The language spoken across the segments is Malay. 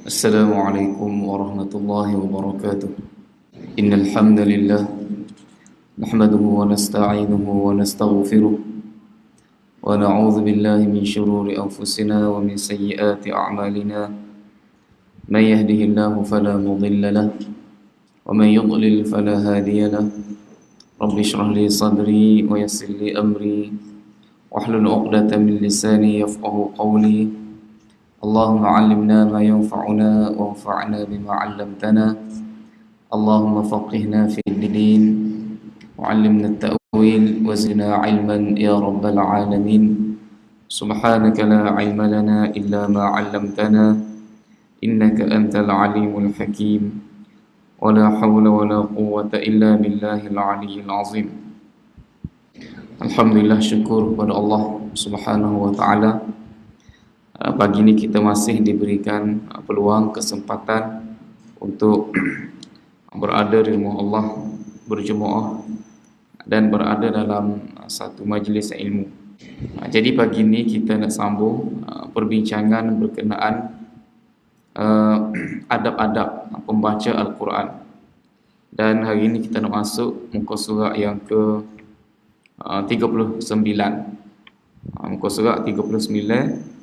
السلام عليكم ورحمة الله وبركاته. إن الحمد لله نحمده ونستعينه ونستغفره ونعوذ بالله من شرور أنفسنا ومن سيئات أعمالنا. من يهده الله فلا مضل له ومن يضلل فلا هادي له. رب اشرح لي صدري ويسر لي أمري واحلل عقدة من لساني يفقه قولي. اللهم علمنا ما ينفعنا وانفعنا بما علمتنا. اللهم فقهنا في الدين وعلمنا التأويل وزدنا علما يا رب العالمين. سبحانك لا علم لنا إلا ما علمتنا إنك أنت العليم الحكيم. ولا حول ولا قوة إلا بالله العلي العظيم. Alhamdulillah, syukur kepada Allah Subhanahu wa taala. Pagi ini kita masih diberikan peluang, kesempatan untuk berada di rumah Allah, berjemaah dan berada dalam satu majlis ilmu. Jadi pagi ini kita nak sambung perbincangan berkenaan adab-adab pembaca Al-Quran. Dan hari ini kita nak masuk muka surat yang ke 39. Muka surat 39,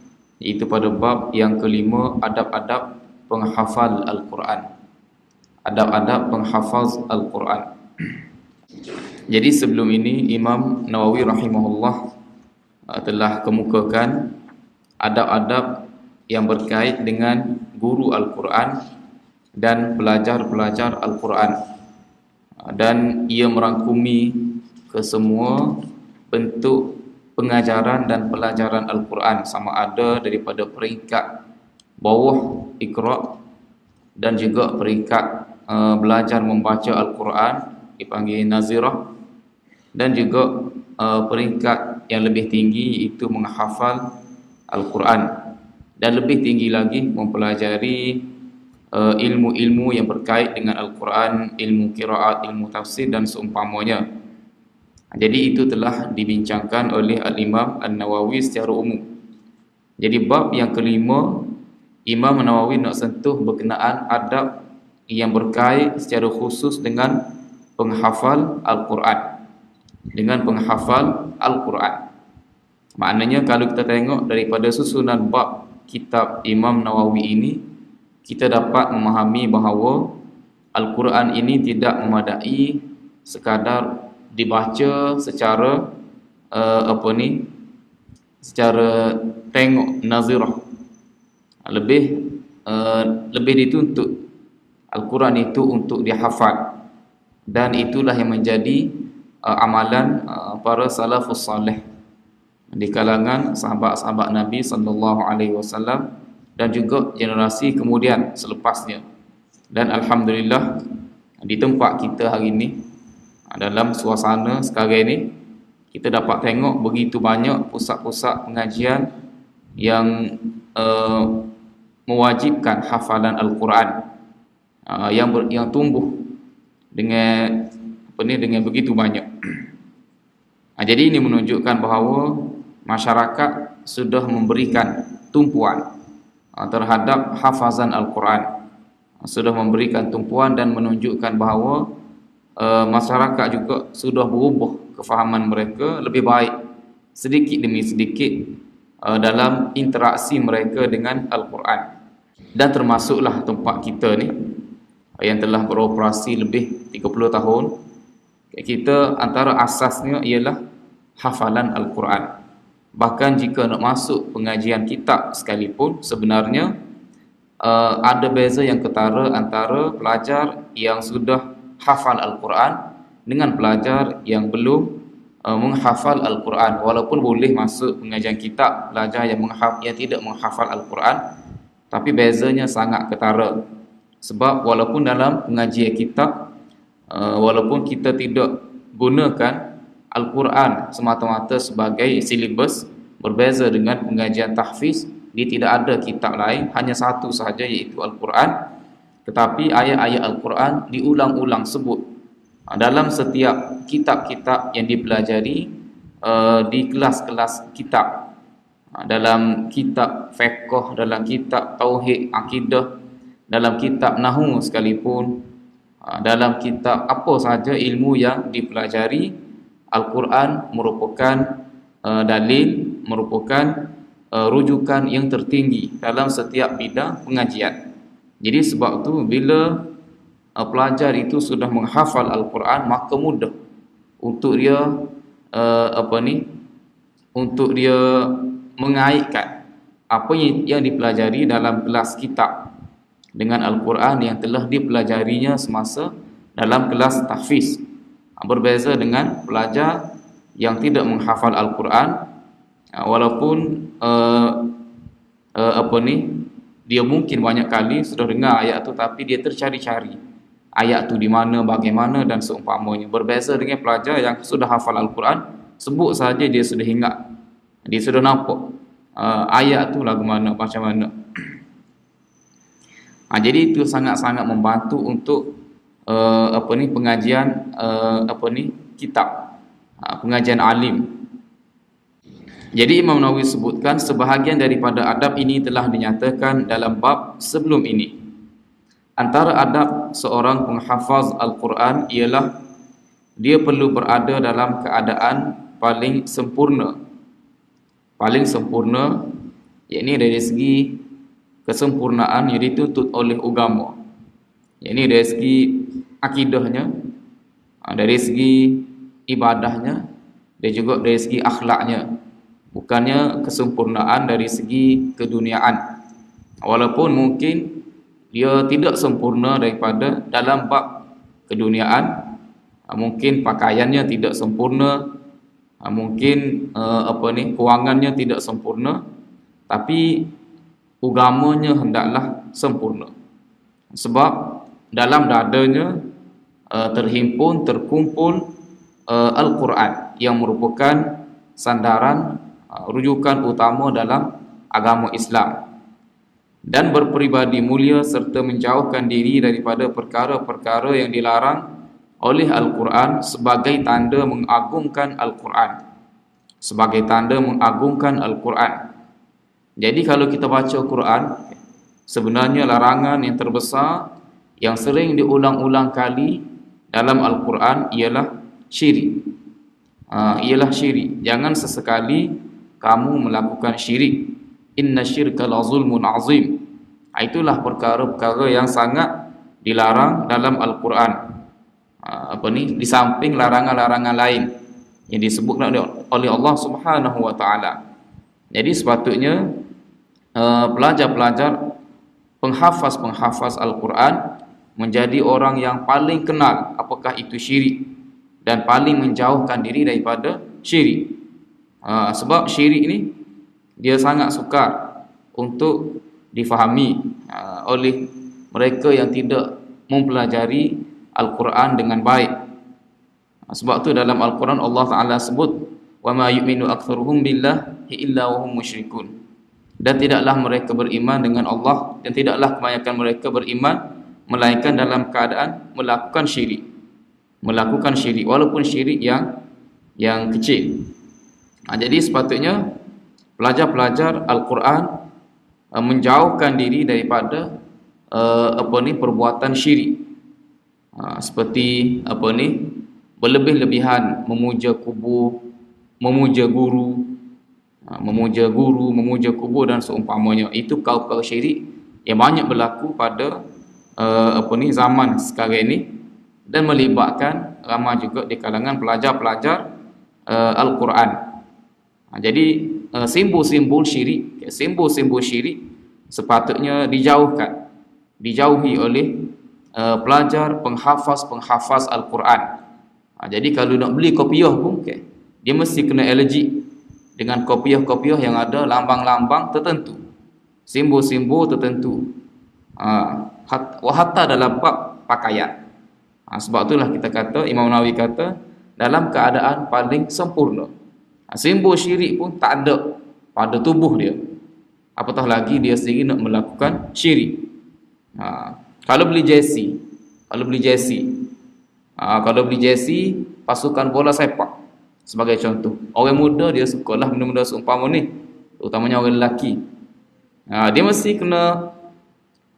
iaitu pada bab yang kelima, adab-adab penghafal Al-Quran. Adab-adab penghafaz Al-Quran. Jadi sebelum ini Imam Nawawi rahimahullah telah kemukakan adab-adab yang berkait dengan guru Al-Quran dan pelajar-pelajar Al-Quran. Dan ia merangkumi ke semua bentuk pengajaran dan pelajaran Al-Quran, sama ada daripada peringkat bawah Iqra dan juga peringkat belajar membaca Al-Quran dipanggil Nazirah, dan juga peringkat yang lebih tinggi iaitu menghafal Al-Quran, dan lebih tinggi lagi mempelajari ilmu-ilmu yang berkait dengan Al-Quran, ilmu qiraat, ilmu tafsir dan seumpamanya. Jadi itu telah dibincangkan oleh Al-Imam An-Nawawi secara umum. Jadi bab yang kelima, Imam An-Nawawi nak sentuh berkenaan adab yang berkait secara khusus dengan penghafal Al-Quran. Dengan penghafal Al-Quran. Maknanya kalau kita tengok daripada susunan bab kitab Imam Nawawi ini, kita dapat memahami bahawa Al-Quran ini tidak memadai sekadar dibaca secara secara tengok nazirah. Lebih dituntut Al-Quran itu untuk dihafal, dan itulah yang menjadi amalan para salafus salih di kalangan sahabat-sahabat Nabi sallallahu alaihi wasallam dan juga generasi kemudian selepasnya. Dan alhamdulillah di tempat kita hari ini, dalam suasana sekarang ini, kita dapat tengok begitu banyak pusat-pusat pengajian yang mewajibkan hafalan Al-Quran, yang tumbuh dengan dengan begitu banyak. Jadi ini menunjukkan bahawa masyarakat sudah memberikan tumpuan terhadap hafazan Al-Quran, sudah memberikan tumpuan dan menunjukkan bahawa masyarakat juga sudah berubah kefahaman mereka lebih baik sedikit demi sedikit dalam interaksi mereka dengan Al-Quran. Dan termasuklah tempat kita ni yang telah beroperasi lebih 30 tahun, kita antara asasnya ialah hafalan Al-Quran. Bahkan jika nak masuk pengajian kitab sekalipun, sebenarnya ada beza yang ketara antara pelajar yang sudah hafal Al-Quran dengan pelajar yang belum menghafal Al-Quran. Walaupun boleh masuk pengajian kitab pelajar yang tidak menghafal Al-Quran, tapi bezanya sangat ketara. Sebab walaupun dalam pengajian kitab, walaupun kita tidak gunakan Al-Quran semata-mata sebagai silibus, berbeza dengan pengajian tahfiz, dia tidak ada kitab lain, hanya satu sahaja iaitu Al-Quran. Tetapi ayat-ayat Al-Quran diulang-ulang sebut dalam setiap kitab-kitab yang dipelajari di kelas-kelas kitab. Dalam kitab fiqh, dalam kitab tauhid, akidah, dalam kitab nahwu sekalipun, dalam kitab apa sahaja ilmu yang dipelajari, Al-Quran merupakan dalil, merupakan rujukan yang tertinggi dalam setiap bidang pengajian. Jadi sebab tu bila pelajar itu sudah menghafal Al-Quran, maka mudah untuk dia untuk dia mengaitkan apa yang dipelajari dalam kelas kitab dengan Al-Quran yang telah dipelajarinya semasa dalam kelas tahfiz. Berbeza dengan pelajar yang tidak menghafal Al-Quran, walaupun dia mungkin banyak kali sudah dengar ayat tu, tapi dia tercari-cari ayat tu di mana, bagaimana dan seumpamanya. Berbeza dengan pelajar yang sudah hafal Al-Quran, sebut saja dia sudah ingat, dia sudah nampak ayat tu lagu mana, macam mana. Jadi itu sangat-sangat membantu untuk pengajian kitab, pengajian alim. Jadi Imam Nawawi sebutkan sebahagian daripada adab ini telah dinyatakan dalam bab sebelum ini. Antara adab seorang penghafaz Al-Quran ialah dia perlu berada dalam keadaan paling sempurna. Paling sempurna, yakni dari segi kesempurnaan yang dituntut oleh agama, yakni dari segi akidahnya, dari segi ibadahnya, dan juga dari segi akhlaknya. Bukannya kesempurnaan dari segi keduniaan, walaupun mungkin dia tidak sempurna daripada dalam bab keduniaan. Mungkin pakaiannya tidak sempurna, mungkin kewangannya tidak sempurna, tapi agamanya hendaklah sempurna. Sebab dalam dadanya terhimpun, terkumpul Al-Quran yang merupakan sandaran, rujukan utama dalam agama Islam, dan berperibadi mulia serta menjauhkan diri daripada perkara-perkara yang dilarang oleh Al-Quran sebagai tanda mengagungkan Al-Quran. Sebagai tanda mengagungkan Al-Quran. Jadi kalau kita baca Quran, sebenarnya larangan yang terbesar yang sering diulang-ulang kali dalam Al-Quran ialah syirik. Ialah syirik. Jangan sesekali kamu melakukan syirik. Inna syirka la zulmun azim. Itulah perkara-perkara yang sangat dilarang dalam Al-Quran. Di samping larangan-larangan lain yang disebutkan oleh Allah Subhanahu wa taala. Jadi sepatutnya pelajar-pelajar, penghafaz Al-Quran menjadi orang yang paling kenal apakah itu syirik dan paling menjauhkan diri daripada syirik. Sebab syirik ini dia sangat sukar untuk difahami oleh mereka yang tidak mempelajari Al-Quran dengan baik. Sebab tu dalam Al-Quran Allah Ta'ala sebut, wa ma yu'minu aktsaruhum billahi illa wa hum musyrikun. Dan tidaklah mereka beriman dengan Allah, dan tidaklah kebanyakan mereka beriman melainkan dalam keadaan melakukan syirik. Melakukan syirik, walaupun syirik yang kecil. Jadi sepatutnya pelajar-pelajar Al-Quran menjauhkan diri daripada perbuatan syirik. Seperti berlebih-lebihan memuja kubur, memuja guru, memuja kubur dan seumpamanya. Itu kaum-kaum syirik yang banyak berlaku pada zaman sekarang ini, dan melibatkan ramai juga di kalangan pelajar-pelajar Al-Quran. Jadi simbol-simbol syirik, sepatutnya dijauhi oleh pelajar penghafaz Al-Quran. Jadi kalau nak beli kopiah pun, dia mesti kena allergic dengan kopiah-kopiah yang ada lambang-lambang tertentu, simbol-simbol tertentu, hatta dalam bab pakaian. Sebab itulah kita kata, Imam Nawawi kata, dalam keadaan paling sempurna. Simbol syirik pun tak ada pada tubuh dia, apatah lagi dia sendiri nak melakukan syirik. Kalau beli jersey, pasukan bola sepak sebagai contoh, orang muda dia sukalah benda-benda seumpama ni, terutamanya orang lelaki. Dia mesti kena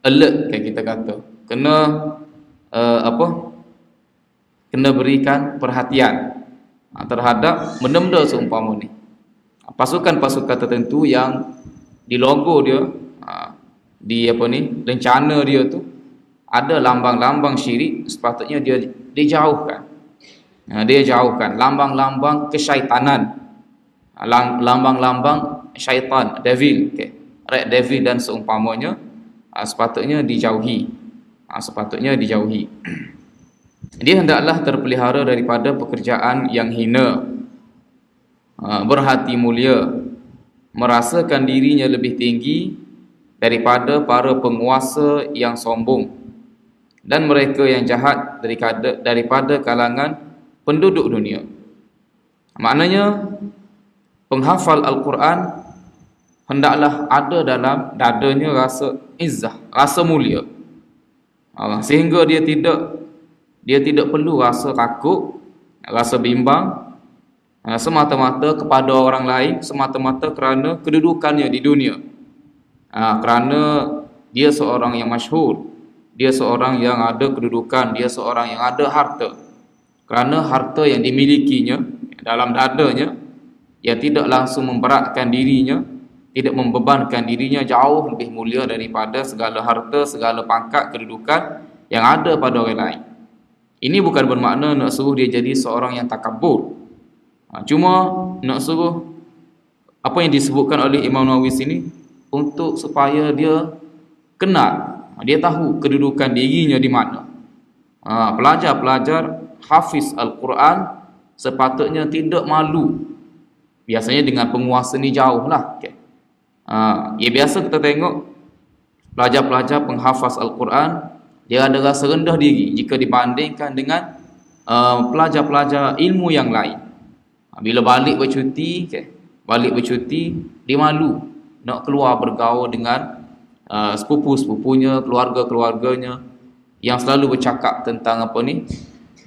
alert, kan kita kata. Kena kena berikan perhatian terhadap benda-benda seumpama ni. Pasukan-pasukan tertentu yang di logo dia, di rencana dia tu ada lambang-lambang syirik, sepatutnya dia dijauhkan. Dia jauhkan lambang-lambang kesyaitanan, lambang-lambang syaitan, devil, red devil dan seumpamanya, sepatutnya dijauhi. Sepatutnya dijauhi. Dia hendaklah terpelihara daripada pekerjaan yang hina, berhati mulia, merasakan dirinya lebih tinggi daripada para penguasa yang sombong, dan mereka yang jahat daripada kalangan penduduk dunia. Maknanya penghafal Al-Quran hendaklah ada dalam dadanya rasa izzah, rasa mulia, sehingga dia tidak perlu rasa takut, rasa bimbang semata-mata kepada orang lain, semata-mata kerana kedudukannya di dunia, kerana dia seorang yang masyhur, dia seorang yang ada kedudukan, dia seorang yang ada harta. Kerana harta yang dimilikinya dalam dadanya, ia tidak langsung memberatkan dirinya, tidak membebankan dirinya, jauh lebih mulia daripada segala harta, segala pangkat, kedudukan yang ada pada orang lain. Ini bukan bermakna nak suruh dia jadi seorang yang takabur. Cuma nak suruh apa yang disebutkan oleh Imam Nawawi sini, untuk supaya dia kenal, dia tahu kedudukan dirinya di mana. Pelajar-pelajar hafiz Al-Quran sepatutnya tidak malu. Biasanya dengan penguasa ni jauh lah. Ya biasa kita tengok pelajar-pelajar penghafaz Al-Quran, dia ada rasa rendah diri jika dibandingkan dengan pelajar-pelajar ilmu yang lain. Bila balik bercuti, dia malu nak keluar bergaul dengan sepupu-sepupunya, keluarga-keluarganya yang selalu bercakap tentang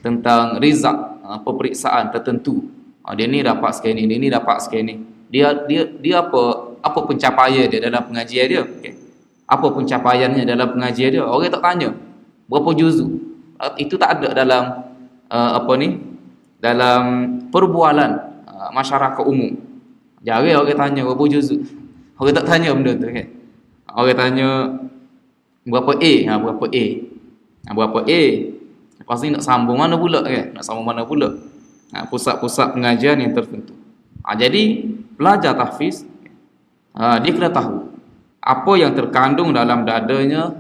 tentang rizak, peperiksaan tertentu. Dia ni dapat sekian ni, dia ni dapat sekian ni. Dia apa pencapaian dia dalam pengajian dia? Apa pencapaiannya dalam pengajian dia? Orang tak tanya berapa juzuk. Itu tak ada dalam dalam perbualan masyarakat umum. Jarang orang tanya berapa juzuk. Orang tak tanya benda tu, kan? Orang tanya berapa A, berapa A. Berapa A. Lepas ni nak sambung mana pula, kan? Nak sambung mana pula? Pusat-pusat pengajian yang tertentu. Jadi pelajar tahfiz, dia kena tahu apa yang terkandung dalam dadanya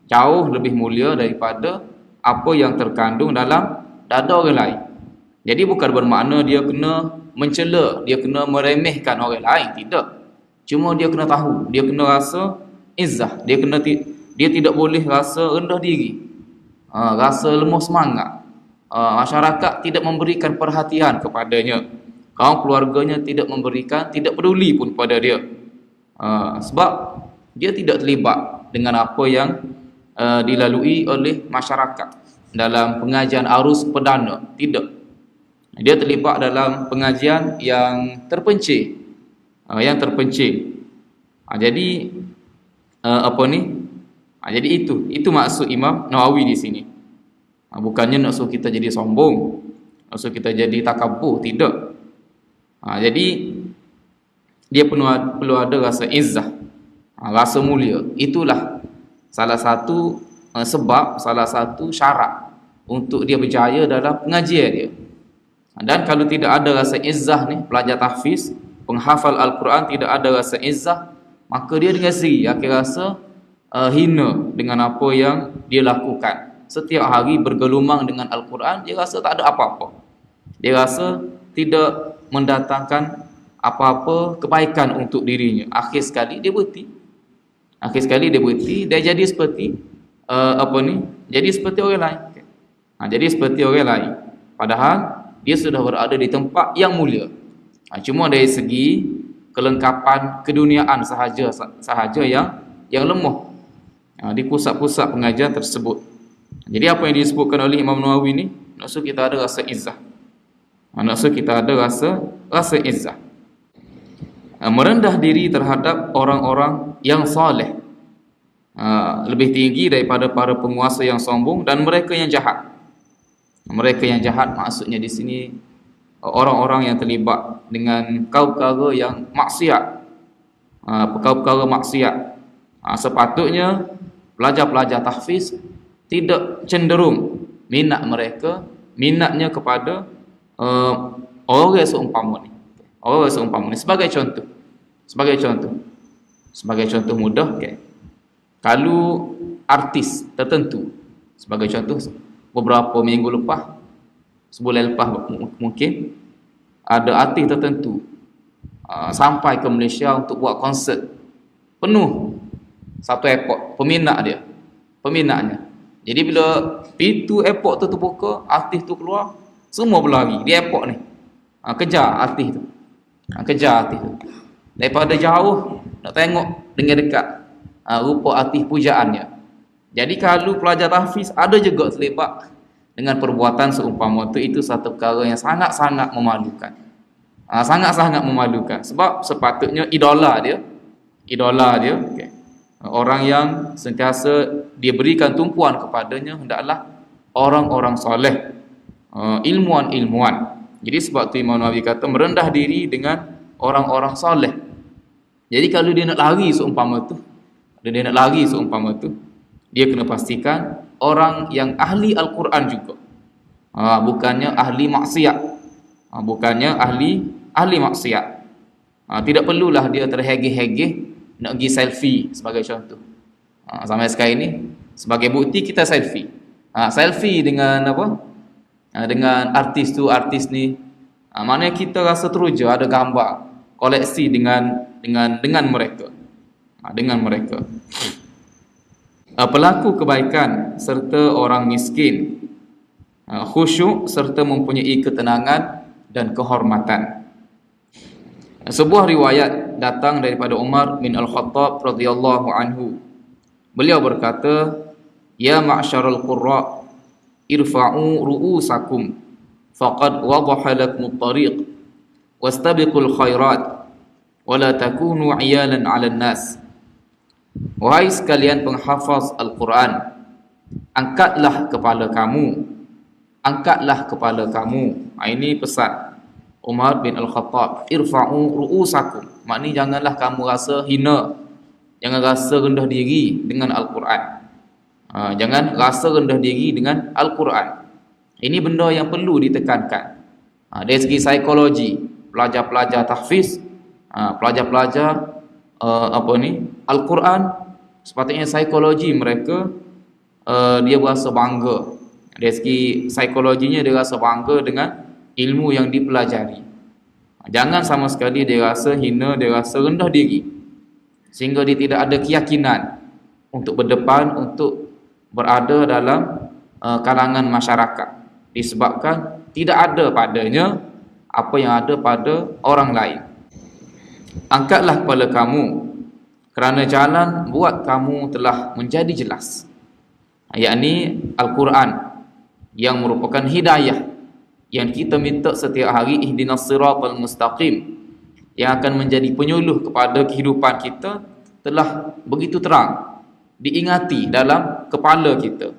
jauh lebih mulia daripada apa yang terkandung dalam dada orang lain. Jadi bukan bermakna dia kena mencela, dia kena meremehkan orang lain, tidak. Cuma dia kena tahu, dia kena rasa izzah, dia tidak boleh rasa rendah diri, rasa lemah semangat. Masyarakat tidak memberikan perhatian kepadanya, kaum keluarganya tidak memberikan, tidak peduli pun pada dia, sebab dia tidak terlibat dengan apa yang dilalui oleh masyarakat dalam pengajian arus perdana. Tidak, dia terlibat dalam pengajian yang terpencil, jadi jadi itu maksud Imam Nawawi di sini. Bukannya nak suruh kita jadi sombong, nak suruh kita jadi takabur, tidak. Jadi dia perlu ada rasa izzah, rasa mulia. Itulah salah satu sebab, salah satu syarat untuk dia berjaya dalam pengajian dia. Dan kalau tidak ada rasa izzah ni, pelajar tahfiz, penghafal Al-Quran tidak ada rasa izzah, maka dia dengan sendiri akan rasa hina dengan apa yang dia lakukan. Setiap hari bergelumang dengan Al-Quran, dia rasa tak ada apa-apa. Dia rasa tidak mendatangkan apa-apa kebaikan untuk dirinya. Akhir sekali dia berhenti. Dia jadi seperti jadi seperti orang lain. Jadi seperti orang lain. Padahal dia sudah berada di tempat yang mulia. Cuma dari segi kelengkapan keduniaan sahaja yang lemah di pusat-pusat pengajian tersebut. Jadi apa yang disebutkan oleh Imam Nawawi ni, maksud kita ada rasa izzah. Maksud kita ada rasa izzah. Merendah diri terhadap orang-orang yang soleh. lebih tinggi daripada para penguasa yang sombong dan mereka yang jahat. Mereka yang jahat maksudnya di sini orang-orang yang terlibat dengan perkara-perkara yang maksiat, perkara-perkara maksiat. Sepatutnya pelajar-pelajar tahfiz tidak cenderung minatnya kepada orang seumpama ni. Orang seumpama ni sebagai contoh mudah, kalau artis tertentu, sebagai contoh, beberapa minggu lepas, sebulan lepas mungkin, ada artis tertentu sampai ke Malaysia untuk buat konsert penuh satu airport, peminatnya. Jadi bila pintu airport tu terbuka, artis tu keluar, semua berlari di airport ni, kejar artis tu. Daripada jauh nak tengok dengan dekat rupa artis pujaannya. Jadi kalau pelajar tahfiz ada juga terlibat dengan perbuatan seumpama itu satu perkara yang sangat-sangat memalukan. Sangat-sangat memalukan. Sebab sepatutnya idola dia, orang yang sentiasa dia berikan tumpuan kepadanya hendaklah orang-orang soleh, ilmuwan. Jadi sebab tu Imam Nawawi kata merendah diri dengan orang-orang soleh. Jadi kalau dia nak lari seumpama tu, dia kena pastikan orang yang ahli Al-Quran juga, bukannya ahli maksiat, ahli maksiat. Tidak perlulah dia terhegeh-hegeh nak pergi selfie sebagai contoh. Sampai sekarang ini sebagai bukti kita selfie. Selfie dengan apa? Dengan artis tu, artis ni. Maknanya kita rasa teruja ada gambar koleksi dengan mereka. Dengan mereka. Pelaku kebaikan serta orang miskin, khusyuk serta mempunyai ketenangan dan kehormatan. Sebuah riwayat datang daripada Umar bin Al-Khattab radhiyallahu anhu. Beliau berkata, "Ya ma'syarul qurra, irfa'u ru'usakum faqad wadaha lakumut tariq wastabiqul khairat wa la takunu 'iyalan 'alan nas." Wahai sekalian penghafaz Al-Quran, angkatlah kepala kamu. Ini pesan Umar bin Al-Khattab. Irfa'u ru'usakum, maknanya janganlah kamu rasa hina, jangan rasa rendah diri dengan Al-Quran. Jangan rasa rendah diri dengan Al-Quran. Ini benda yang perlu ditekankan. Dari segi psikologi, pelajar-pelajar tahfiz, pelajar-pelajar Al-Quran, sepatutnya psikologi mereka dia berasa bangga. Dari segi psikologinya dia rasa bangga dengan ilmu yang dipelajari. Jangan sama sekali dia rasa hina, dia rasa rendah diri, sehingga dia tidak ada keyakinan untuk berdepan, untuk berada dalam kalangan masyarakat, disebabkan tidak ada padanya apa yang ada pada orang lain. Angkatlah kepala kamu, kerana jalan buat kamu telah menjadi jelas, yakni Al-Quran yang merupakan hidayah yang kita minta setiap hari, ihdinas siratal mustaqim, yang akan menjadi penyuluh kepada kehidupan kita, telah begitu terang diingati dalam kepala kita,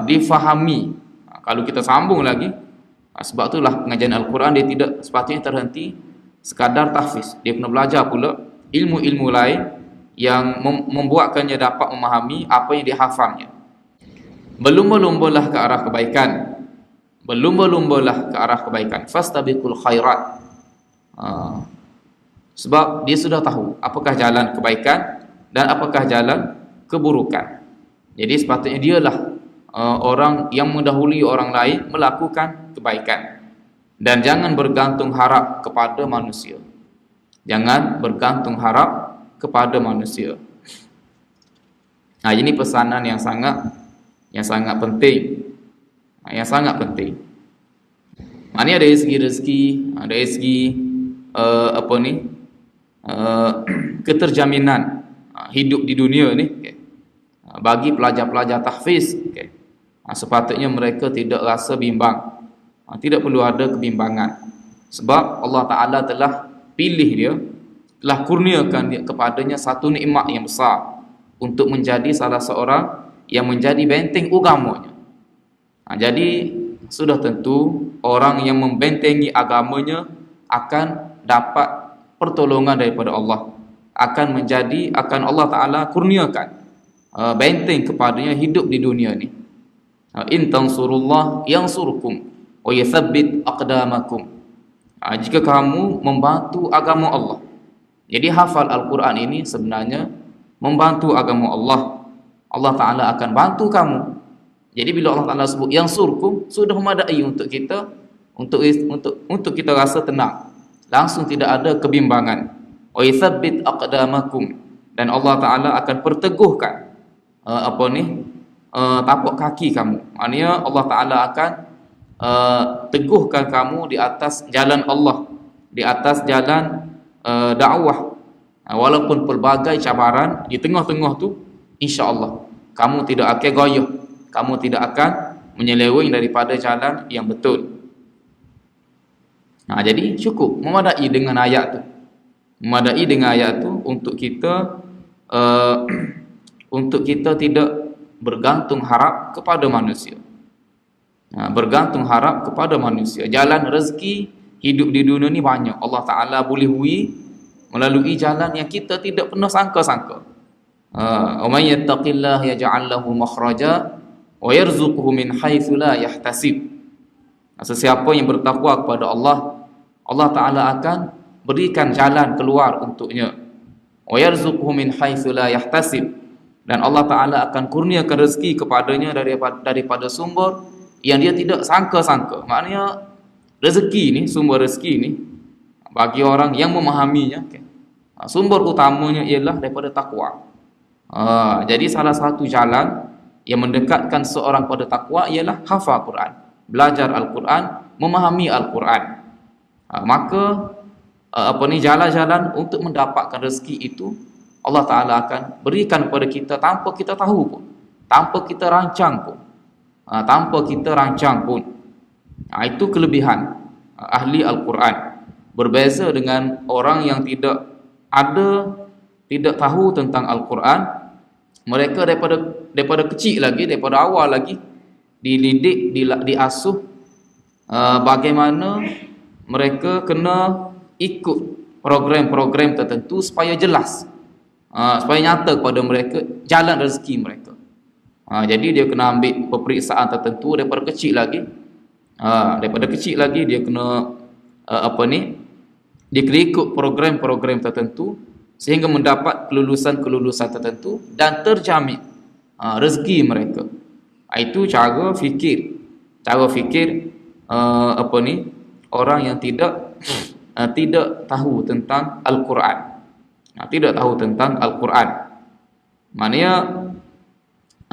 difahami. Kalau kita sambung lagi, sebab itulah pengajian Al-Quran dia tidak sepatutnya terhenti sekadar tahfiz. Dia kena belajar pula ilmu-ilmu lain yang membuatkannya dapat memahami apa yang dihafalnya. Berlumba-lumbalah ke arah kebaikan. Fastabiqul khairat. Sebab dia sudah tahu apakah jalan kebaikan dan apakah jalan keburukan. Jadi sepatutnya dialah orang yang mendahului orang lain melakukan kebaikan. Dan jangan bergantung harap kepada manusia. Ini pesanan yang sangat penting. Maknanya dari segi rezeki, dari segi keterjaminan hidup di dunia ni, bagi pelajar-pelajar tahfiz, sepatutnya mereka tidak rasa bimbang. Tidak perlu ada kebimbangan, sebab Allah Ta'ala telah pilih dia, telah kurniakan dia kepadanya satu nikmat yang besar, untuk menjadi salah seorang yang menjadi benteng agamanya. Jadi sudah tentu orang yang membentengi agamanya akan dapat pertolongan daripada Allah, akan Allah Ta'ala kurniakan benteng kepadanya hidup di dunia ni. In tansurullah yansurkum wa yuthabbit aqdamakum. Jika kamu membantu agama Allah. Jadi hafal Al-Quran ini sebenarnya membantu agama Allah. Allah Ta'ala akan bantu kamu. Jadi bila Allah Ta'ala sebut yansurkum, sudah memadai untuk kita, untuk kita rasa tenang, langsung tidak ada kebimbangan. Wa yuthabbit aqdamakum, dan Allah Ta'ala akan perteguhkan tapak kaki kamu. Maknanya Allah Ta'ala akan teguhkan kamu di atas jalan Allah, di atas jalan dakwah. Walaupun pelbagai cabaran di tengah-tengah tu, insya-Allah kamu tidak akan goyah, kamu tidak akan menyeleweng daripada jalan yang betul. Jadi cukup memadai dengan ayat tu. Memadai dengan ayat tu untuk kita tidak bergantung harap kepada manusia. Bergantung harap kepada manusia. Jalan rezeki hidup di dunia ni banyak. Allah Ta'ala boleh beri melalui jalan yang kita tidak pernah sangka-sangka. Wa may yattaqillaha yaj'al lahu makhraja wa yarzuqhu min haitsu la yahtasib. Sesiapa yang bertakwa kepada Allah, Allah Ta'ala akan berikan jalan keluar untuknya. Wa yarzuqhu min haitsu la yahtasib, dan Allah Ta'ala akan kurniakan rezeki kepadanya daripada sumber yang dia tidak sangka-sangka. Maknanya rezeki ni, sumber rezeki ni bagi orang yang memahaminya, sumber utamanya ialah daripada takwa. Jadi salah satu jalan yang mendekatkan seorang pada takwa ialah hafal Quran, belajar Al-Quran, memahami Al-Quran. Maka jalan-jalan untuk mendapatkan rezeki itu Allah Ta'ala akan berikan kepada kita tanpa kita tahu pun, tanpa kita rancang pun. Itu kelebihan ahli Al-Quran. Berbeza dengan orang yang tidak tahu tentang Al-Quran. Mereka daripada kecil lagi, daripada awal lagi dididik, diasuh bagaimana mereka kena ikut program-program tertentu supaya jelas, supaya nyata kepada mereka jalan rezeki mereka. Jadi dia kena ambil peperiksaan tertentu daripada kecil lagi. Dia kena dia kena ikut program-program tertentu sehingga mendapat kelulusan tertentu dan terjamin rezeki mereka. Itu cara fikir orang yang tidak tahu tentang Al-Quran. Tidak tahu tentang Al-Quran. Maknanya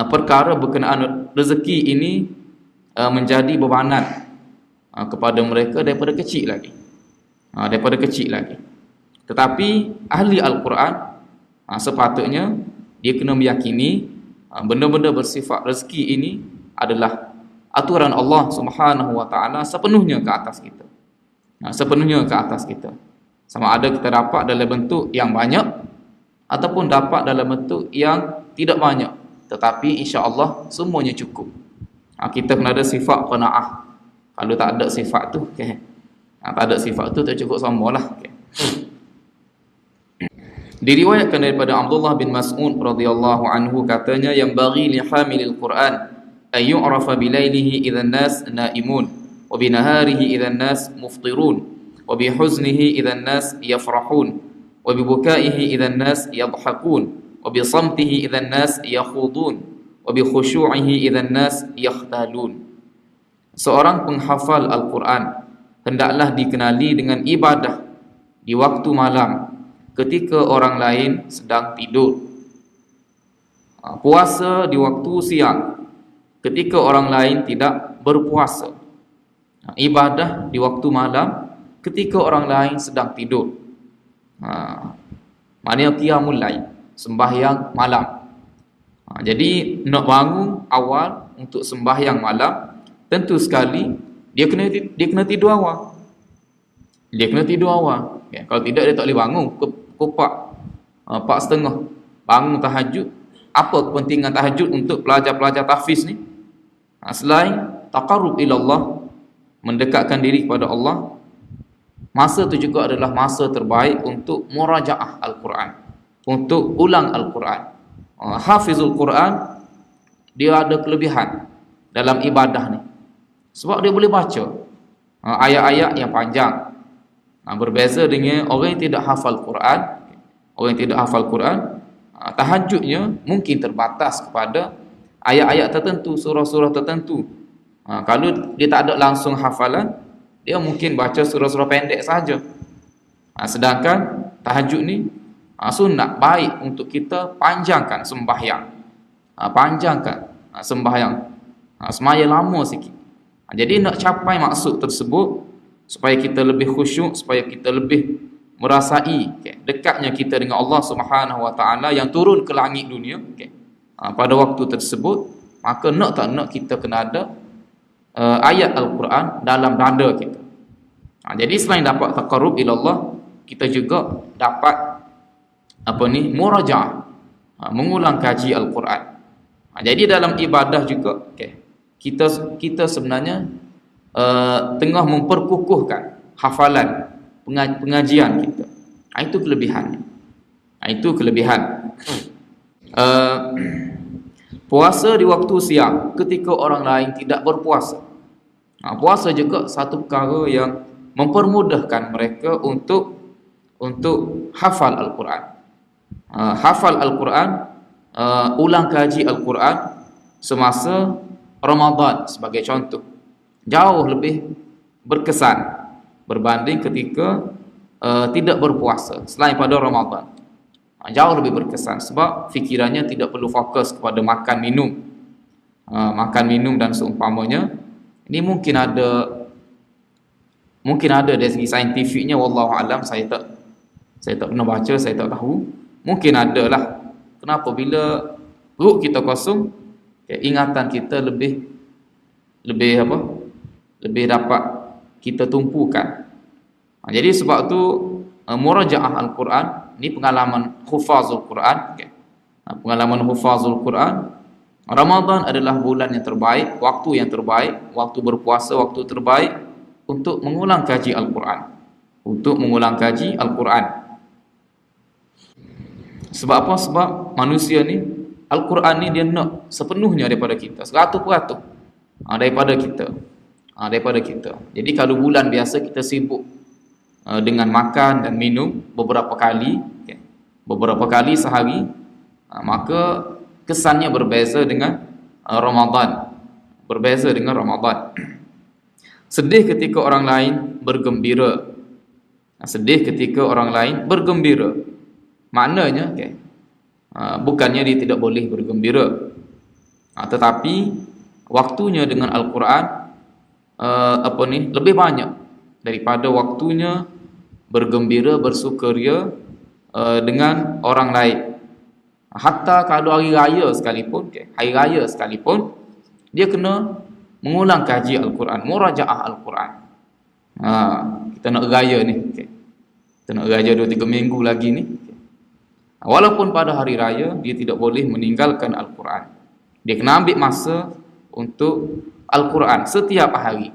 perkara berkenaan rezeki ini menjadi bebanan kepada mereka daripada kecil lagi. Tetapi ahli Al-Quran sepatutnya dia kena meyakini benda-benda bersifat rezeki ini adalah aturan Allah Subhanahu wa Ta'ala sepenuhnya ke atas kita. Sama ada kita dapat dalam bentuk yang banyak ataupun dapat dalam bentuk yang tidak banyak, tetapi insya-Allah semuanya cukup. Kita kena ada sifat qanaah. Kalau tak ada sifat tu, tak ada sifat tu tak cukup samalah. Diriwayatkan daripada Abdullah bin Mas'ud radhiyallahu anhu, katanya, yang bagi li hamilil Quran ay yu'rafa bilailihi idzan nas naimun wa binaharihi idzan nas muftirun wa bihuznihi idzan nas yafrahun wa bibukaihi idzan nas yadhhakun wa bisamtihi idzan nas yakhudun wa bikhushu'ihi idzan nas yakhtalun. Seorang penghafal Al-Quran hendaklah dikenali dengan ibadah di waktu malam ketika orang lain sedang tidur, puasa di waktu siang ketika orang lain tidak berpuasa, ibadah di waktu malam ketika orang lain sedang tidur. Maknanya qiyamul lail, sembahyang malam. Jadi nak bangun awal untuk sembahyang malam, tentu sekali dia kena tidur awal. Kalau tidak dia tak boleh bangun. Kopak 4:30 bangun tahajud, apa kepentingan tahajud untuk pelajar-pelajar tahfiz ni? Selain taqarrub ila Allah, mendekatkan diri kepada Allah, masa tu juga adalah masa terbaik untuk murajaah Al-Quran, untuk ulang Al-Quran. Hafizul Quran dia ada kelebihan dalam ibadah ni, sebab dia boleh baca ayat-ayat yang panjang. Berbeza dengan orang yang tidak hafal Quran. Orang yang tidak hafal Quran, tahajudnya mungkin terbatas kepada ayat-ayat tertentu, surah-surah tertentu. Kalau dia tak ada langsung hafalan, dia mungkin baca surah-surah pendek saja. Sedangkan tahajud ni sunat, baik untuk kita panjangkan sembahyang. Panjangkan sembahyang, semaya lama sikit. Jadi nak capai maksud tersebut, supaya kita lebih khusyuk, supaya kita lebih merasai dekatnya kita dengan Allah Subhanahu Wa Taala yang turun ke langit dunia pada waktu tersebut, maka nak tak nak kita kena ada ayat Al-Quran dalam dada kita. Jadi selain dapat taqarrub ila Allah, kita juga dapat murajaah, mengulang kaji Al-Quran. Jadi dalam ibadah juga kita sebenarnya tengah memperkukuhkan hafalan pengajian kita. Itu kelebihannya. Itu kelebihan. Puasa di waktu siang ketika orang lain tidak berpuasa. Puasa juga satu perkara yang mempermudahkan mereka untuk hafal Al-Quran. Hafal Al-Quran, ulang kaji Al-Quran semasa Ramadan sebagai contoh, jauh lebih berkesan berbanding ketika tidak berpuasa selain pada Ramadan. Jauh lebih berkesan sebab fikirannya tidak perlu fokus kepada makan minum dan seumpamanya. Ini mungkin ada dari segi saintifiknya, wallahu alam, saya tak pernah baca, saya tak tahu. Mungkin ada lah. Kenapa bila perut kita kosong, ingatan kita lebih dapat kita tumpukan. Jadi sebab tu murajaah Al-Quran ni pengalaman hufazul Quran. Pengalaman hufazul Quran, Ramadan adalah bulan yang terbaik, waktu yang terbaik, waktu berpuasa, waktu terbaik untuk mengulang kaji Al-Quran. Sebab apa? Sebab manusia ni, Al-Quran ni dia nak sepenuhnya daripada kita, 100% daripada kita. Jadi kalau bulan biasa kita sibuk dengan makan dan minum beberapa kali sehari, maka kesannya berbeza dengan Ramadan. Sedih ketika orang lain bergembira. Maknanya bukannya dia tidak boleh bergembira, tetapi waktunya dengan Al-Quran lebih banyak daripada waktunya bergembira, bersukaria dengan orang lain. Hatta kalau hari raya sekalipun, dia kena mengulang kaji Al-Quran, murajaah Al-Quran. Kita nak raya ni, kita nak raya 2-3 minggu lagi ni. Walaupun pada hari raya dia tidak boleh meninggalkan Al-Quran. Dia kena ambil masa untuk Al-Quran setiap hari.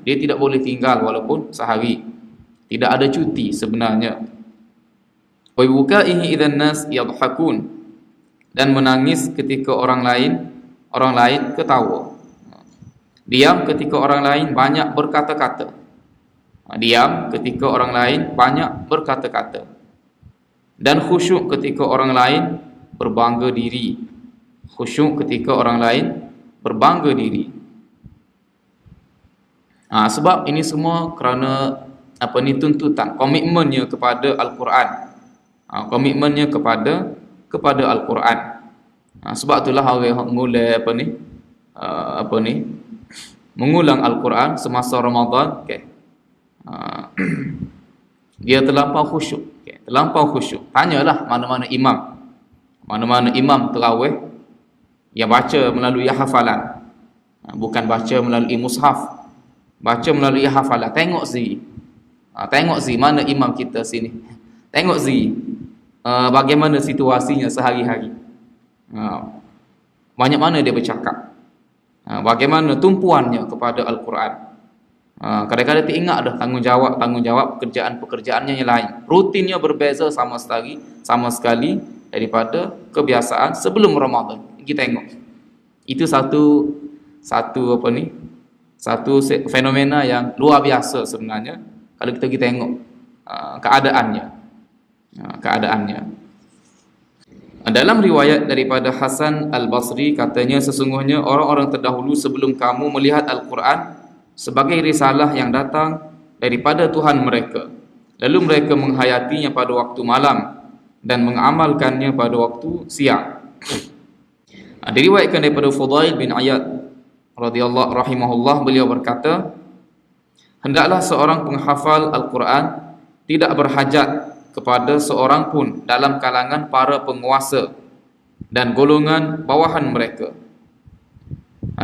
Dia tidak boleh tinggal walaupun sehari. Tidak ada cuti sebenarnya. Wa bukaihi idzan nas yadhakun, dan menangis ketika orang lain ketawa. Diam ketika orang lain banyak berkata-kata. Dan khusyuk ketika orang lain berbangga diri. Sebab ini semua kerana tuntutan, komitmennya kepada Al-Quran. Kepada Al-Quran. Sebab itulah orang mulai mengulang Al-Quran semasa Ramadan. Dia terlampau khusyuk. Tanyalah mana-mana imam tarawih yang baca melalui hafalan, bukan baca melalui mushaf, baca melalui hafalan. Tengok zi mana imam kita sini. Tengok zi bagaimana situasinya sehari-hari. Banyak mana dia bercakap, bagaimana tumpuannya kepada Al-Quran. Kadang-kadang dia ingat dah tanggungjawab pekerjaannya yang lain. Rutinnya berbeza sama sekali daripada kebiasaan sebelum Ramadan. Kita tengok. Itu satu fenomena yang luar biasa sebenarnya kalau kita tengok keadaannya. Dalam riwayat daripada Hasan Al-Basri katanya, sesungguhnya orang-orang terdahulu sebelum kamu melihat Al-Quran sebagai risalah yang datang daripada Tuhan mereka, lalu mereka menghayatinya pada waktu malam dan mengamalkannya pada waktu siang. Diriwayatkan daripada Fudail bin Iyad radhiyallahu rahimahullah, beliau berkata, hendaklah seorang penghafal Al-Quran tidak berhajat kepada seorang pun dalam kalangan para penguasa dan golongan bawahan mereka.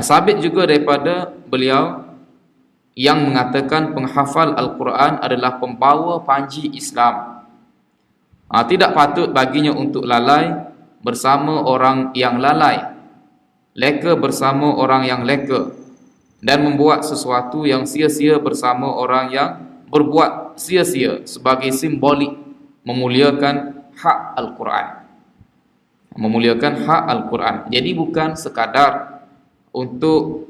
Sabit juga daripada beliau yang mengatakan penghafal Al-Quran adalah pembawa panji Islam. Tidak patut baginya untuk lalai bersama orang yang lalai, leka bersama orang yang leka, dan membuat sesuatu yang sia-sia bersama orang yang berbuat sia-sia sebagai simbolik memuliakan hak Al-Quran. Memuliakan hak Al-Quran. Jadi bukan sekadar untuk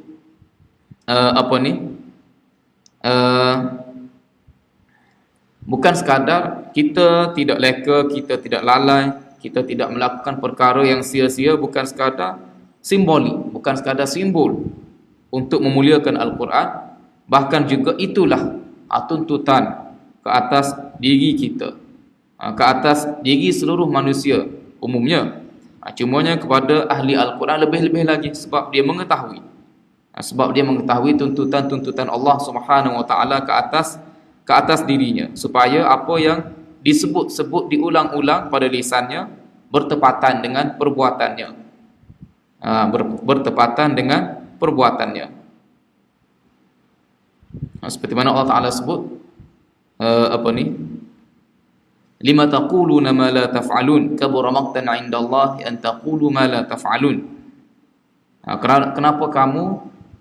bukan sekadar kita tidak leka, kita tidak lalai, kita tidak melakukan perkara yang sia-sia, bukan sekadar simbolik, bukan sekadar simbol untuk memuliakan Al-Quran. Bahkan juga itulah tuntutan ke atas diri kita, ke atas diri seluruh manusia umumnya. Cumanya kepada ahli Al-Quran lebih-lebih lagi, sebab dia mengetahui tuntutan-tuntutan Allah Subhanahu wa taala ke atas dirinya, supaya apa yang disebut-sebut diulang-ulang pada lisannya bertepatan dengan perbuatannya. Bertepatan dengan perbuatannya. Seperti mana Allah Taala sebut lima taquluna ma la taf'alun kabura maqtan 'inda Allah an taqulu ma la taf'alun. Kenapa kamu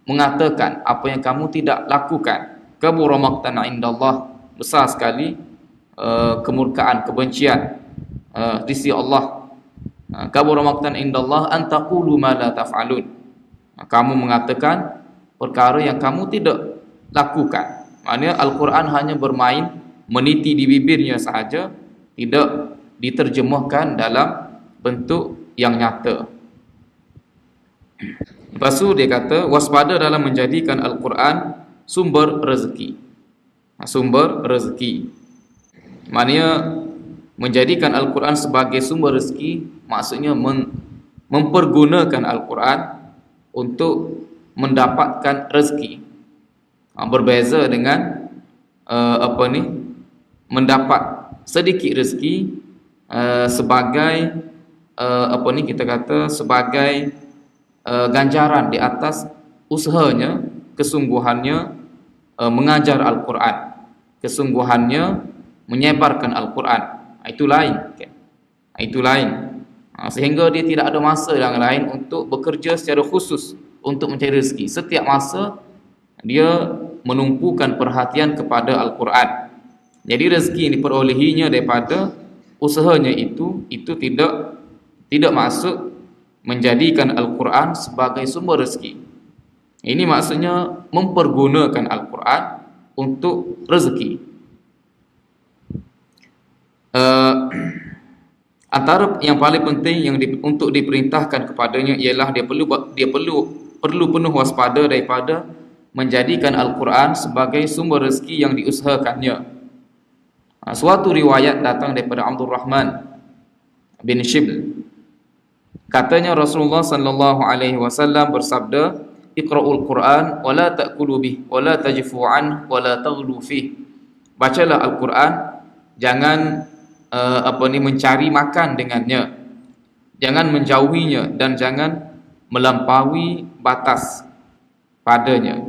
mengatakan apa yang kamu tidak lakukan? Kabura maqtan 'inda Allah, besar sekali kemurkaan, kebencian di sisi Allah. Kabura maqtan 'inda Allah an taqulu ma la taf'alun. Kamu mengatakan perkara yang kamu tidak lakukan. Maknanya Al-Quran hanya bermain meniti di bibirnya sahaja, tidak diterjemahkan dalam bentuk yang nyata. Lepas tu dia kata, waspada dalam menjadikan Al-Quran sumber rezeki. Sumber rezeki. Maknanya menjadikan Al-Quran sebagai sumber rezeki, maksudnya mempergunakan Al-Quran untuk mendapatkan rezeki. Berbeza dengan mendapat sedikit rezeki sebagai sebagai ganjaran di atas usahanya, kesungguhannya mengajar Al-Quran, kesungguhannya menyebarkan Al-Quran. Itu lain. Itu lain. Sehingga dia tidak ada masa yang lain untuk bekerja secara khusus untuk mencari rezeki. Setiap masa dia menumpukan perhatian kepada Al-Quran. Jadi rezeki yang diperolehinya daripada usahanya itu tidak masuk menjadikan Al-Quran sebagai sumber rezeki. Ini maksudnya mempergunakan Al-Quran untuk rezeki. Antara yang paling penting yang untuk diperintahkan kepadanya ialah dia perlu penuh waspada daripada menjadikan Al-Quran sebagai sumber rezeki yang diusahakannya. Suatu riwayat datang daripada Abdul Rahman bin Shibl. Katanya Rasulullah sallallahu alaihi wasallam bersabda, "Iqra'ul Quran wa la ta'kulu bih wa la tajfu an wa la taghlu fih." Bacalah Al-Quran, jangan mencari makan dengannya, jangan menjauhinya dan jangan melampaui batas padanya.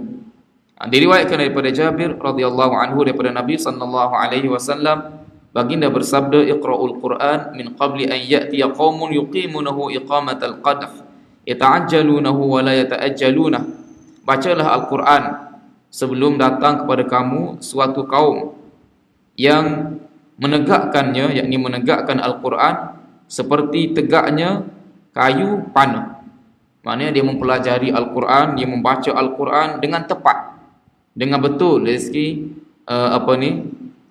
Diriwayatkan daripada Jabir radhiyallahu anhu daripada Nabi sallallahu alaihi wasallam baginda bersabda, iqra'ul Qur'an min qabli an ya'tiya qaumun yuqimunahu iqamatal qadah yata'ajjalunahu wa la yata'ajjalunah. Bacalah Al-Quran sebelum datang kepada kamu suatu kaum yang menegakkannya, yakni menegakkan Al-Quran seperti tegaknya kayu panah. Maknanya dia mempelajari Al-Quran, dia membaca Al-Quran dengan tepat, dengan betul dari segi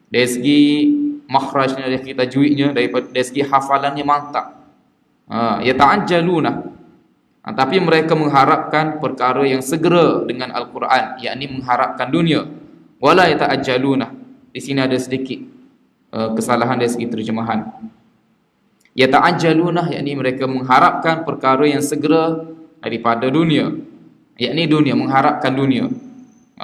dari segi makhrajnya, dari segi tajwidnya, dari segi hafalannya mantap. Yata'ajjaluna, tapi mereka mengharapkan perkara yang segera dengan Al-Quran, yakni mengharapkan dunia. Wala yata'ajjaluna, di sini ada sedikit kesalahan dari segi terjemahan. Yata'ajjaluna, yakni mereka mengharapkan perkara yang segera daripada dunia, yakni dunia, mengharapkan dunia.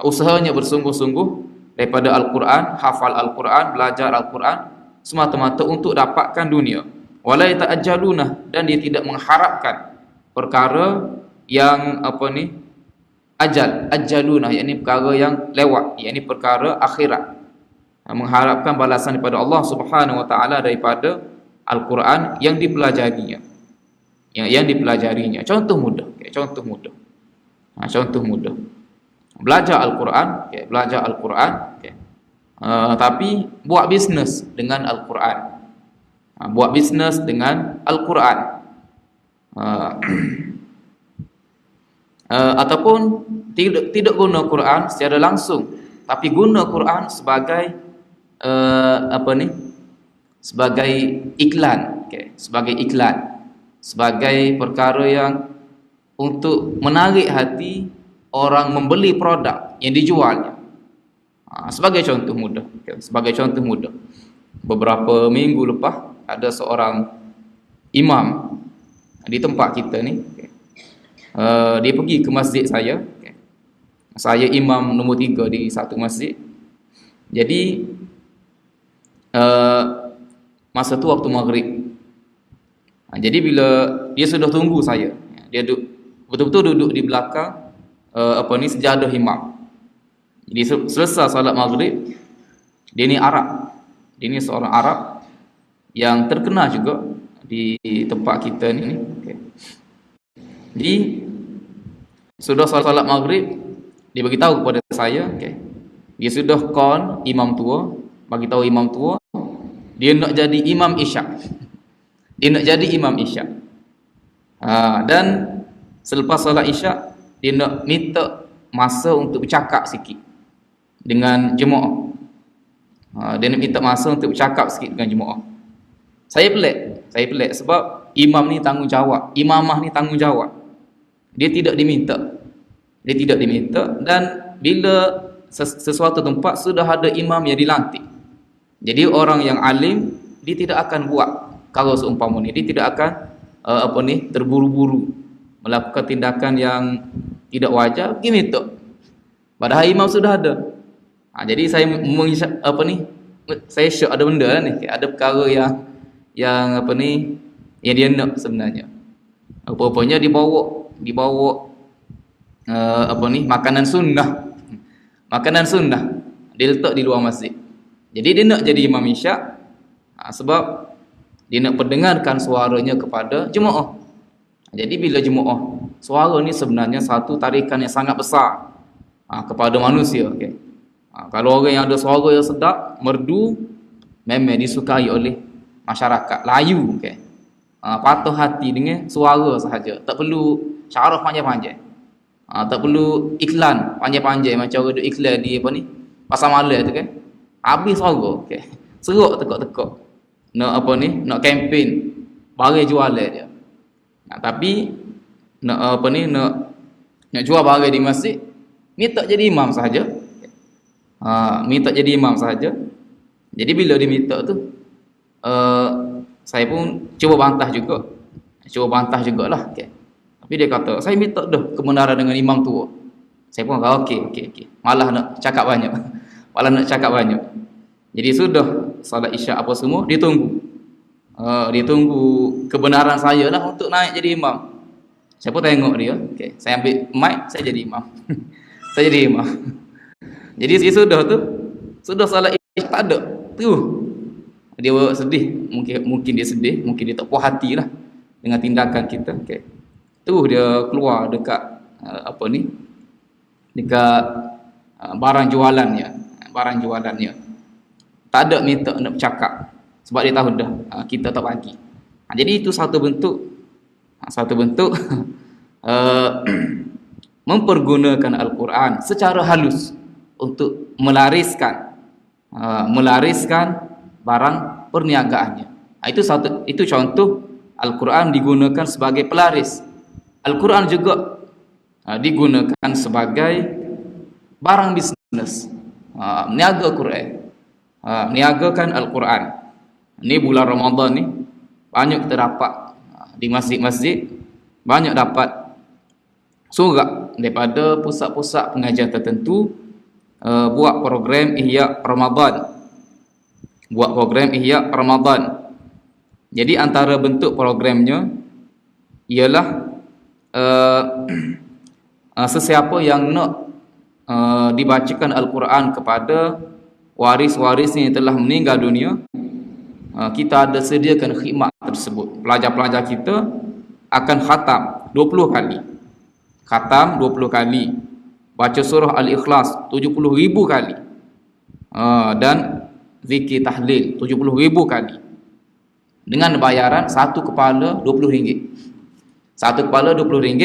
Usahanya bersungguh-sungguh daripada Al-Quran, hafal Al-Quran, belajar Al-Quran semata-mata untuk dapatkan dunia. Wala yata'ajjaluna, dan dia tidak mengharapkan perkara yang ajjaluna, yakni perkara yang lewat, yakni perkara akhirat, mengharapkan balasan daripada Allah Subhanahu wa taala daripada Al-Quran yang dipelajarinya, yang dipelajarinya. Contoh mudah, contoh mudah. Belajar Al-Quran, belajar Al-Quran, tapi buat bisnes dengan Al-Quran. Buat bisnes dengan Al-Quran. Ataupun tidak guna Quran secara langsung, tapi guna Quran sebagai sebagai iklan, sebagai perkara yang untuk menarik hati orang membeli produk yang dijualnya. Sebagai contoh mudah, beberapa minggu lepas ada seorang imam di tempat kita ni, dia pergi ke masjid saya. Saya imam nombor 3 di satu masjid. Jadi masa tu waktu maghrib. Jadi bila dia sudah tunggu saya, dia betul-betul duduk di belakang sejadah imam. Jadi selesai salat maghrib, dia ni Arab. Dia ni seorang Arab yang terkenal juga di tempat kita ni. Jadi sudah salat maghrib, dia bagi tahu kepada saya, dia sudah call imam tua, bagi tahu imam tua dia nak jadi imam isyak. Dan selepas salat isyak, dia nak minta masa untuk bercakap sikit dengan jemaah. Dia nak minta masa untuk bercakap sikit dengan jemaah. Saya pelik sebab imam ni tanggungjawab, imamah ni tanggungjawab. Dia tidak diminta, dan bila sesuatu tempat sudah ada imam yang dilantik, jadi orang yang alim dia tidak akan buat kalau seumpama ni, dia tidak akan terburu-buru melakukan tindakan yang tidak wajar, pergi minta. Padahal imam sudah ada. Jadi saya saya syok ada benda ni, ada perkara yang dia nak sebenarnya. Apa-apanya dibawa makanan sunnah. Dia letak di luar masjid. Jadi dia nak jadi imam isyak sebab dia nak pendengarkan suaranya kepada jemaah. Jadi bila jemaah, suara ni sebenarnya satu tarikan yang sangat besar kepada manusia. Kalau orang yang ada suara yang sedap, merdu, memang disukai oleh masyarakat, layu. Patuh hati dengan suara sahaja, tak perlu syarah panjang-panjang, tak perlu iklan panjang-panjang macam orang duk iklan di pasar malam tu habis suara, seruk tekak-tekak nak kempen barang jualan dia. Tapi nak jual barang di masjid, minta jadi imam sahaja. Jadi bila dia minta tu, saya pun cuba bantah jugalah. Tapi dia kata, saya minta dah kebenaran dengan imam tua. Saya pun kata, okey. Malah nak cakap banyak. Jadi sudah salat isyak apa semua, dia tunggu kebenaran saya lah untuk naik jadi imam. Saya pun tengok dia, saya ambil mic, saya jadi imam. Jadi sudah salat isyak tak ada tu. Dia sedih, mungkin dia sedih, mungkin dia tak puas hati lah dengan tindakan kita. Okay. Tu dia keluar dekat dekat barang jualannya, tak ada minta nak bercakap sebab dia tahu dah kita tak bagi. Jadi itu satu bentuk mempergunakan Al-Quran secara halus untuk melariskan barang perniagaannya. Itu contoh Al-Quran digunakan sebagai pelaris. Al-Quran juga digunakan sebagai barang bisnes. Niaga Quran, niagakan Al-Quran. Ni bulan Ramadan ni banyak kita dapat di masjid-masjid, banyak dapat surat daripada pusat-pusat pengajian tertentu buat program Ihya Ramadan. Jadi antara bentuk programnya ialah sesiapa yang nak dibacakan Al-Quran kepada waris-warisnya yang telah meninggal dunia, kita ada sediakan khidmat tersebut. Pelajar-pelajar kita akan khatam 20 kali. Khatam 20 kali. Baca surah Al-Ikhlas 70,000 kali. Dan zikir tahlil 70,000 kali. Dengan bayaran satu kepala RM20. Satu kepala RM20.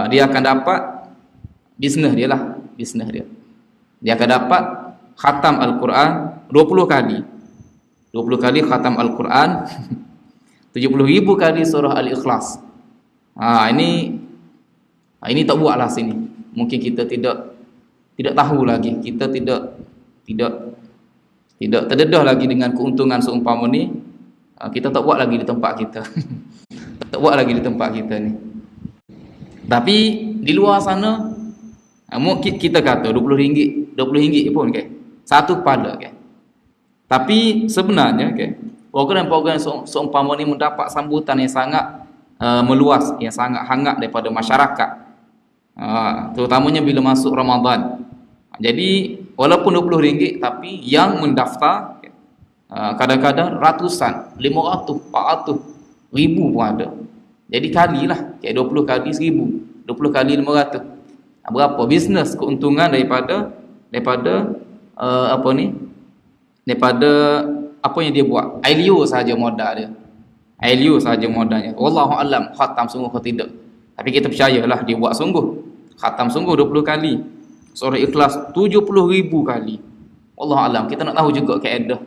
Dia akan dapat bisnes dia. Dia akan dapat khatam Al-Quran 20 kali. 20 kali khatam Al-Quran 70,000 kali surah Al-Ikhlas. Ini tak buatlah sini. Mungkin kita tidak tahu lagi. Kita tidak terdedah lagi dengan keuntungan seumpama ni. Kita tak buat lagi di tempat kita. Tak buat lagi di tempat kita ni. Tapi di luar sana kita kata RM20 pun okay. Satu kepala okay. Tapi sebenarnya okay, program-program seumpama ni mendapat sambutan yang sangat meluas, yang sangat hangat daripada masyarakat, terutamanya bila masuk Ramadan. Jadi walaupun RM20 tapi yang mendaftar okay, kadang-kadang ratusan, 500, 400 ribu pun ada. Jadi kalilah kayak 20 kali 1000, 20 kali 500. Berapa bisnes keuntungan daripada apa yang dia buat. Ailio saja modal dia. Modalnya. Wallahu alam khatam sungguh atau tidak. Tapi kita percayalah dia buat sungguh. Khatam sungguh 20 kali. Surah Ikhlas 70,000 kali. Wallahu alam, kita nak tahu juga kaedah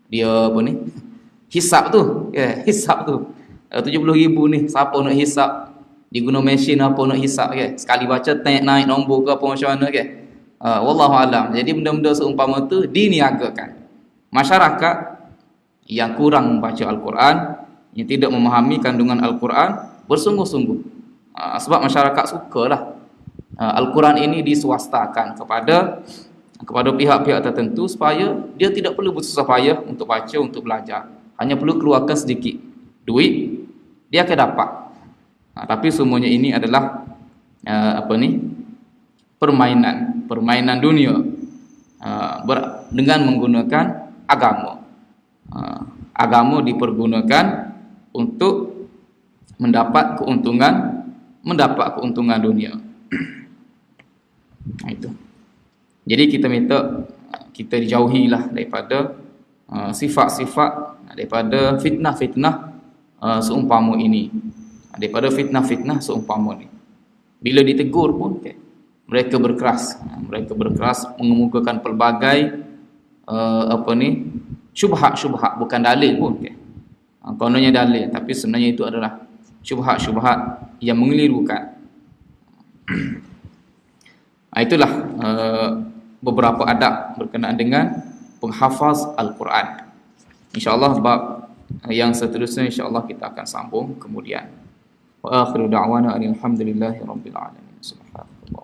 dia hisap tu. Hisap tu. 70,000 ni siapa nak hisap? Diguna mesin apa nak hisap ke? Sekali baca naik nombor ke apa macam mana ke? Wallahu alam. Jadi benda-benda seumpama tu diniagakan. Masyarakat yang kurang membaca Al-Quran, yang tidak memahami kandungan Al-Quran, bersungguh-sungguh. Sebab masyarakat sukalah Al-Quran ini diswastakan kepada pihak-pihak tertentu supaya dia tidak perlu bersusah payah untuk baca, untuk belajar. Hanya perlu keluarkan sedikit duit, dia akan dapat. Tapi semuanya ini adalah permainan dunia dengan menggunakan agama. Agama dipergunakan untuk mendapat keuntungan dunia. Itu. Jadi kita minta kita dijauhilah daripada sifat-sifat, daripada fitnah-fitnah seumpama ini. Daripada fitnah-fitnah seumpama ni. Bila ditegur pun mereka berkeras mengemukakan pelbagai syubhat-syubhat, bukan dalil pun kononnya dalil, tapi sebenarnya itu adalah syubhat-syubhat yang mengelirukan. Itulah beberapa adab berkenaan dengan penghafaz Al-Quran. InsyaAllah bab yang seterusnya insyaAllah kita akan sambung kemudian. Wa akhiru da'wana alhamdulillahi rabbil alamin. Subhanallah.